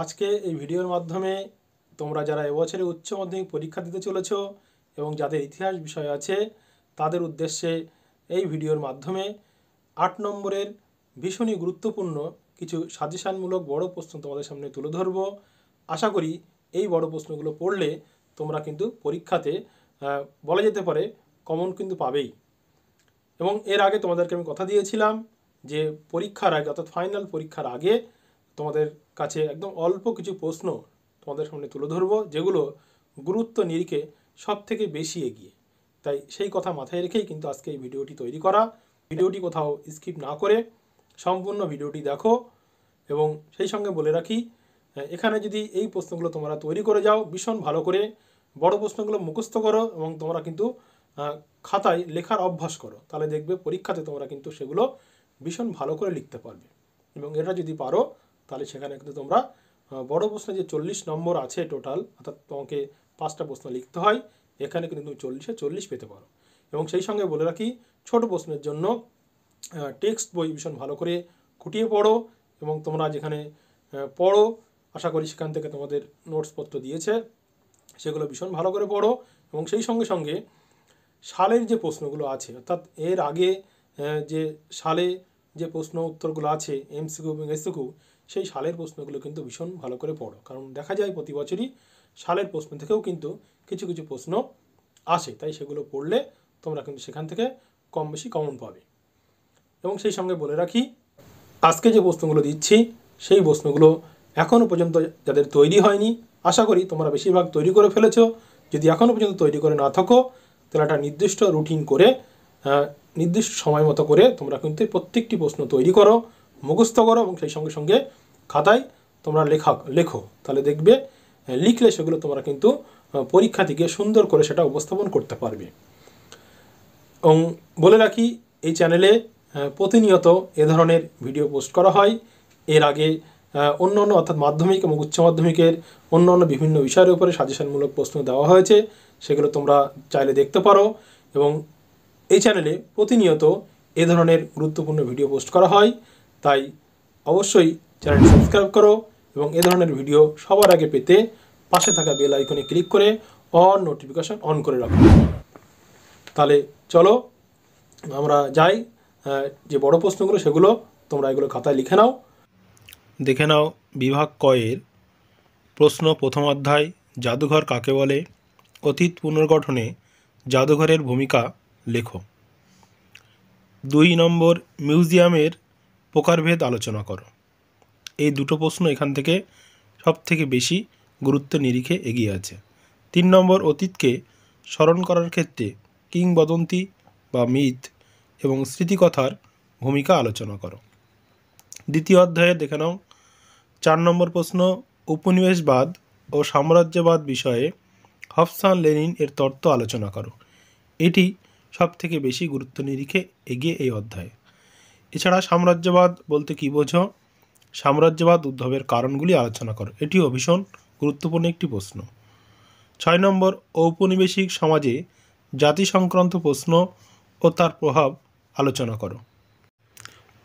আজকে এই ভিডিওর মাধ্যমে তোমরা যারা এবছরে উচ্চ মাধ্যমিক পরীক্ষা দিতে চলেছ এবং যাদের ইতিহাস বিষয় আছে তাদের উদ্দেশ্যে এই ভিডিওর মাধ্যমে 8 নম্বরের ভীষণই গুরুত্বপূর্ণ কিছু সাজেশনমূলক বড় প্রশ্ন তোমাদের সামনে তুলে ধরব। আশা করি এই বড় প্রশ্নগুলো পড়লে তোমরা কিন্তু পরীক্ষাতে বলা যেতে পারে কমন কিন্তু পাবেই। এবং এর আগে তোমাদেরকে আমি কথা দিয়েছিলাম যে পরীক্ষার আগে অর্থাৎ ফাইনাল পরীক্ষার আগে তোমাদের কাছে একদম অল্প কিছু প্রশ্ন তোমাদের সামনে তুলে ধরবো যেগুলো গুরুত্ব নিরিখে সব থেকে বেশি এগিয়ে। তাই সেই কথা মাথায় রেখেই কিন্তু আজকে এই ভিডিওটি তৈরি করা। ভিডিওটি কোথাও স্কিপ না করে সম্পূর্ণ ভিডিওটি দেখো। এবং সেই সঙ্গে বলে রাখি, এখানে যদি এই প্রশ্নগুলো তোমরা তৈরি করে যাও ভীষণ ভালো করে বড় প্রশ্নগুলো মুখস্থ করো এবং তোমরা কিন্তু খাতায় লেখার অভ্যাস করো, তাহলে দেখবে পরীক্ষাতে তোমরা কিন্তু সেগুলো ভীষণ ভালো করে লিখতে পারবে। এবং এটা যদি পারো তাহলে সেখানে কিন্তু তোমরা বড় প্রশ্নে যে 40 নম্বর আছে টোটাল, অর্থাৎ তোমাকে 5টা প্রশ্ন লিখতে হয়, এখানে কিন্তু তুমি 40-এ 40 পেতে পারো। এবং সেই সঙ্গে বলে রাখি, ছোট প্রশ্নের জন্য টেক্সট বই ভীষণ ভালো করে খুঁটিয়ে পড়ো এবং তোমরা যেখানে পড়ো আশা করি সেখান থেকে তোমাদের নোটসপত্র দিয়েছে, সেগুলো ভীষণ ভালো করে পড়ো। এবং সেই সঙ্গে সঙ্গে সালের যে প্রশ্নগুলো আছে, অর্থাৎ এর আগে যে সালে যে প্রশ্ন উত্তরগুলো আছে এমসিকিউ এবং এসিকিউ, সেই সালের প্রশ্নগুলো কিন্তু ভীষণ ভালো করে পড়ো, কারণ দেখা যায় প্রতি বছরই সালের প্রশ্ন থেকেও কিন্তু কিছু কিছু প্রশ্ন আসে, তাই সেগুলো পড়লে তোমরা কিন্তু সেখান থেকে কম বেশি কমন পাবে। এবং সেই সঙ্গে বলে রাখি, আজকে যে প্রশ্নগুলো দিচ্ছি সেই প্রশ্নগুলো এখনও পর্যন্ত যাদের তৈরি হয়নি, আশা করি তোমরা বেশিরভাগ তৈরি করে ফেলেছো। যদি এখনও পর্যন্ত তৈরি করে না থাকো তাহলে একটা নির্দিষ্ট রুটিন করে নির্দিষ্ট সময় মতো করে তোমরা কিন্তু প্রত্যেকটি প্রশ্ন তৈরি করো, মুখস্থ করো এবং সেই সঙ্গে সঙ্গে খাতায় তোমরা লেখো, তাহলে দেখবে লিখলে সেগুলো তোমরা কিন্তু পরীক্ষা থেকে সুন্দর করে সেটা উপস্থাপন করতে পারবে। এবং বলে রাখি, এই চ্যানেলে প্রতিনিয়ত এ ধরনের ভিডিও পোস্ট করা হয়। এর আগে অন্য অর্থাৎ মাধ্যমিক এবং উচ্চ মাধ্যমিকের অন্য বিভিন্ন বিষয়ের উপরে সাজেশনমূলক প্রশ্ন দেওয়া হয়েছে, সেগুলো তোমরা চাইলে দেখতে পারো। এবং এই চ্যানেলে প্রতিনিয়ত এ ধরনের গুরুত্বপূর্ণ ভিডিও পোস্ট করা হয়, তাই অবশ্যই চ্যানেলটি সাবস্ক্রাইব করো এবং এ ধরনের ভিডিও সবার আগে পেতে পাশে থাকা বেল আইকনে ক্লিক করে অল নোটিফিকেশন অন করে রাখো। তাহলে চলো আমরা যাই, যে বড় প্রশ্নগুলো সেগুলো তোমরা এগুলো খাতায় লিখে নাও। দেখে নাও বিভাগ কয়ের প্রশ্ন। প্রথম অধ্যায়, জাদুঘর কাকে বলে? অতীত পুনর্গঠনে জাদুঘরের ভূমিকা লেখো। 2 নম্বর, মিউজিয়ামের প্রকারভেদ আলোচনা করো। এই দুটো প্রশ্ন এখান থেকে সব থেকে বেশি গুরুত্ব নিরিখে এগিয়ে আছে। 3 নম্বর, অতীতকে স্মরণ করার ক্ষেত্রে কিংবদন্তি বা মিথ এবং স্মৃতিকথার ভূমিকা আলোচনা করো। দ্বিতীয় অধ্যায়ে দেখে নাও 4 নম্বর প্রশ্ন, উপনিবেশবাদ ও সাম্রাজ্যবাদ বিষয়ে হবসান লেনিন এর তত্ত্ব আলোচনা করো। এটি সব থেকে বেশি গুরুত্ব নিরিখে এগিয়ে এই অধ্যায়ে। এছাড়া সাম্রাজ্যবাদ বলতে কী বোঝো, সাম্রাজ্যবাদ উদ্ভবের কারণগুলি আলোচনা করো। এটিও ভীষণ গুরুত্বপূর্ণ একটি প্রশ্ন। 6 নম্বর, ঔপনিবেশিক সমাজে জাতি সংক্রান্ত প্রশ্ন ও তার প্রভাব আলোচনা করো।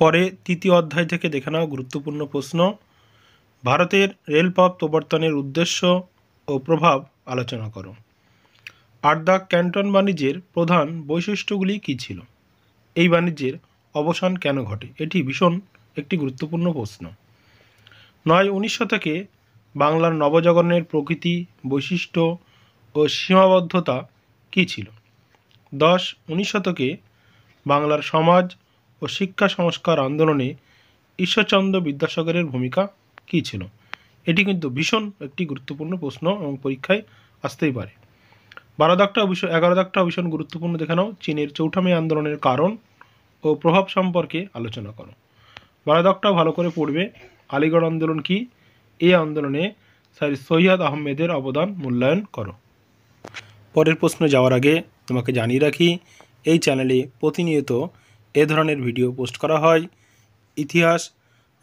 পরে তৃতীয় অধ্যায় থেকে দেখে নাও গুরুত্বপূর্ণ প্রশ্ন, ভারতের রেলপথ প্রবর্তনের উদ্দেশ্য ও প্রভাব আলোচনা করো। আর্দাক ক্যান্টন বাণিজ্যের প্রধান বৈশিষ্ট্যগুলি কী ছিল? এই বাণিজ্যের অবসান কেন ঘটে? এটি ভীষণ একটি গুরুত্বপূর্ণ প্রশ্ন। 9 19 শতকে বাংলার নবজাগরণের প্রকৃতি, বৈশিষ্ট্য ও সীমাবদ্ধতা কী ছিল? 10 19 শতকে বাংলার সমাজ ও শিক্ষা সংস্কার আন্দোলনে ঈশ্বরচন্দ্র বিদ্যাসাগরের ভূমিকা কী ছিল? এটি কিন্তু ভীষণ একটি গুরুত্বপূর্ণ প্রশ্ন এবং পরীক্ষায় আসতেই পারে। 11 দাগটা ভীষণ গুরুত্বপূর্ণ, দেখে নাও চীনের চৌঠা মে আন্দোলনের কারণ ও প্রভাব সম্পর্কে আলোচনা করো। 12 দাগটাও ভালো করে পড়বে। আলিগড় আন্দোলন কি? এই আন্দোলনে স্যার সৈয়দ আহমেদের অবদান মূল্যায়ন করো। পরের প্রশ্নে যাওয়ার আগে তোমাকে জানিয়ে রাখি, এই চ্যানেলে প্রতিনিয়ত এ ধরনের ভিডিও পোস্ট করা হয়। ইতিহাস,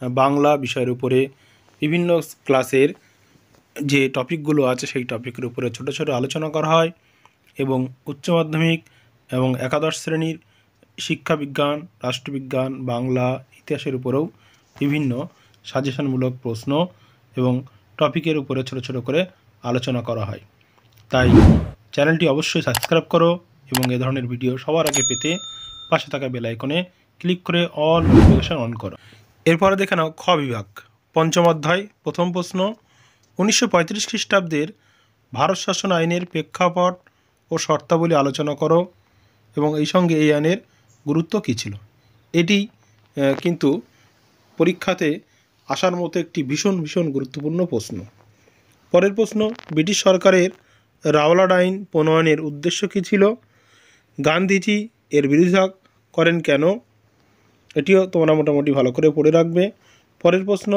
বাংলা বিষয়ের উপরে বিভিন্ন ক্লাসের যে টপিকগুলো আছে সেই টপিকের উপরে ছোট ছোট আলোচনা করা হয় এবং উচ্চ মাধ্যমিক এবং একাদশ শ্রেণীর শিক্ষাবিজ্ঞান, রাষ্ট্রবিজ্ঞান, বাংলা, ইতিহাসের উপরেও বিভিন্ন সাজেশনমূলক প্রশ্ন এবং টপিকের উপরে ছোট ছোট করে আলোচনা করা হয়। তাই চ্যানেলটি অবশ্যই সাবস্ক্রাইব করো এবং এ ধরনের ভিডিও সবার আগে পেতে পাশে থাকা বেল আইকনে ক্লিক করে অল নোটিফিকেশন অন করো। এরপরে দেখে নাও খ বিভাগ, পঞ্চম অধ্যায়, প্রথম প্রশ্ন। 1935 খ্রিস্টাব্দের ভারত শাসন আইনের প্রেক্ষাপট ও শর্তাবলী আলোচনা করো এবং এই সঙ্গে এই আইনের গুরুত্ব কী ছিল। এটি কিন্তু পরীক্ষাতে আসার মতো একটি ভীষণ গুরুত্বপূর্ণ প্রশ্ন। পরের প্রশ্ন, ব্রিটিশ সরকারের রাওলাট আইন প্রণয়নের উদ্দেশ্য কী ছিল? গান্ধীজি এর বিরোধিতা করেন কেন? এটিও তোমরা মোটামুটি ভালো করে পড়ে রাখবে। পরের প্রশ্ন,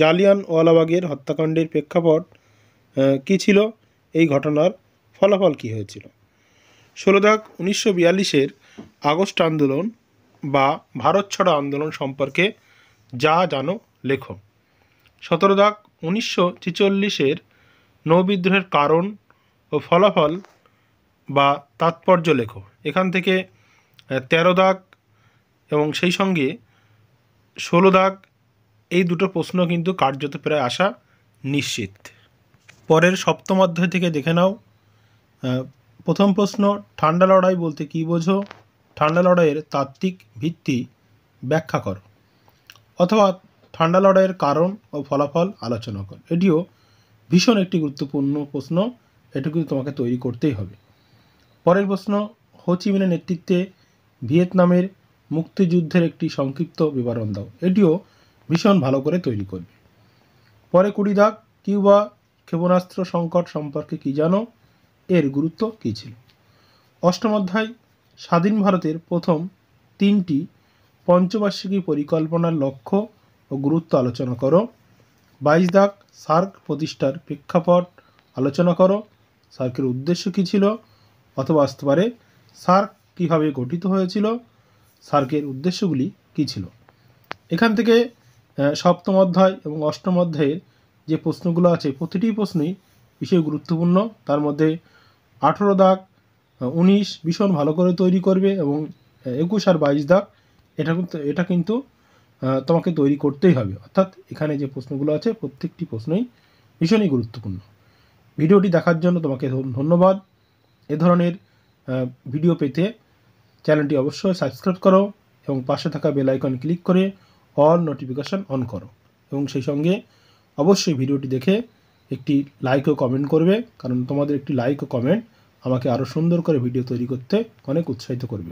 জালিয়ানওয়ালাবাগের হত্যাকাণ্ডের প্রেক্ষাপট কী ছিল? এই ঘটনার ফলাফল কী হয়েছিল? 16 1942-এর আগস্ট আন্দোলন বা ভারত ছাড়ো আন্দোলন সম্পর্কে যা জানো লেখো। 17 1946-এর নৌবিদ্রোহের কারণ ও ফলাফল বা তাৎপর্য লেখো। এখান থেকে 13 এবং সেই সঙ্গে 16 এই দুটো প্রশ্ন কিন্তু কার্যত প্রায় আসা নিশ্চিত। পরের সপ্তম অধ্যায় থেকে দেখে নাও। প্রথম প্রশ্ন, ঠান্ডা লড়াই বলতে কী বোঝো? ঠান্ডা লড়াইয়ের তাত্ত্বিক ভিত্তি ব্যাখ্যা করো, অথবা ঠান্ডা লড়াইয়ের কারণ ও ফলাফল আলোচনা করো। এটিও ভীষণ একটি গুরুত্বপূর্ণ প্রশ্ন, এটি কিন্তু তোমাকে তৈরি করতেই হবে। পরের প্রশ্ন, হো চি মিনের নেতৃত্বে ভিয়েতনামের মুক্তিযুদ্ধের একটি সংক্ষিপ্ত বিবরণ দাও। এটিও ভীষণ ভালো করে তৈরি করবে। পরে 20 কিউবা ক্ষেপণাস্ত্র সংকট সম্পর্কে কী জানো? এর গুরুত্ব কী ছিল? অষ্টম অধ্যায়, স্বাধীন ভারতের প্রথম 3টি পঞ্চবার্ষিকী পরিকল্পনার লক্ষ্য ও গুরুত্ব আলোচনা করো। 22 সার্ক প্রতিষ্ঠার প্রেক্ষাপট আলোচনা করো। সার্কের উদ্দেশ্য কী ছিল, অথবা আসতে পারে সার্ক কীভাবে গঠিত হয়েছিল, সার্কের উদ্দেশ্যগুলি কী ছিল। এখান থেকে সপ্তম অধ্যায় এবং অষ্টম অধ্যায়ের যে প্রশ্নগুলো আছে প্রতিটি প্রশ্নই বিশেষ গুরুত্বপূর্ণ। তার মধ্যে 18 19 ভীষণ ভালো করে তৈরি করবে এবং 21 আর 22 এটা কিন্তু তোমাকে তৈরি করতেই হবে। অর্থাৎ এখানে যে প্রশ্নগুলো আছে প্রত্যেকটি প্রশ্নই ভীষণই গুরুত্বপূর্ণ। ভিডিওটি দেখার জন্য তোমাকে ধন্যবাদ। এ ধরনের ভিডিও পেতে চ্যানেলটি অবশ্যই সাবস্ক্রাইব করো এবং পাশে থাকা বেল আইকন ক্লিক করে অল নোটিফিকেশন অন করো এবং সেই সঙ্গে অবশ্যই ভিডিওটি দেখে একটি লাইক ও কমেন্ট করবে, কারণ তোমাদের একটি লাইক ও কমেন্ট আমাকে আরও সুন্দর করে ভিডিও তৈরি করতে অনেক উৎসাহিত করবে।